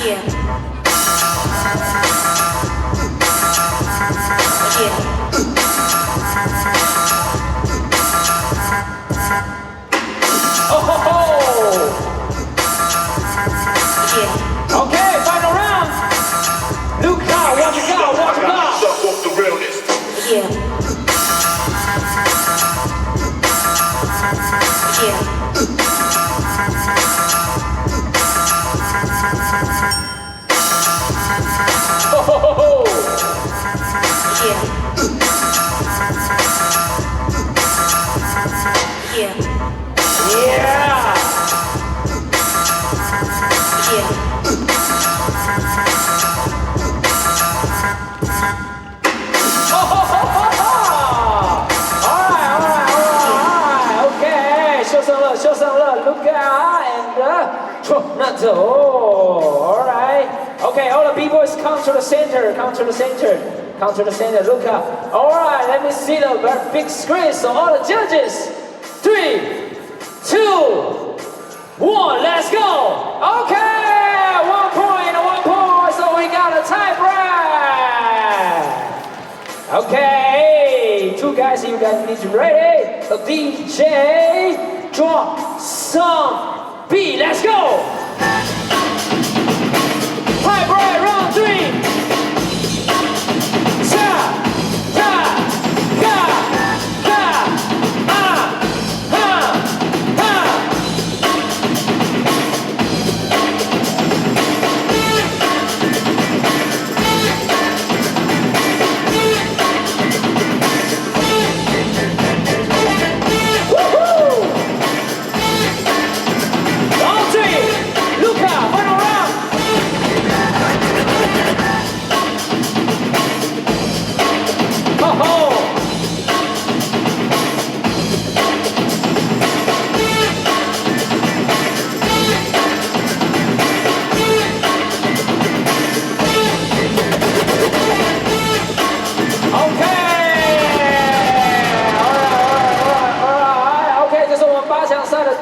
Yeah. Okay, final round. Luka, what you got? What you got? Suck off the realness. Yeah. Yeah. Oh. Yeah. Yeah. Yeah. Luka and ProdanceTV. Alright. Okay, all the B-boys come to the center. Come to the center. Come to the center. Luka. Alright, let me see the very big screen. So all the judges. 3, 2, 1. Let's go. Okay. 1 point and 1 point. So we got a tie break. Okay. 2 guys, you guys need to be ready. So DJ, drop some beat. Let's go. Tie break, round 3.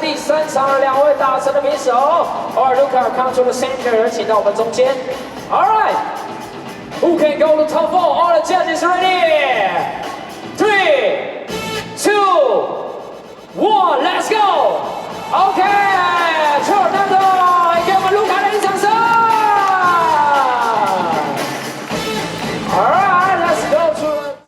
第3场的2位大神的平手，Luka come to the center， 请到我们中间。All right, who can go to top 4? All the judges ready? 3.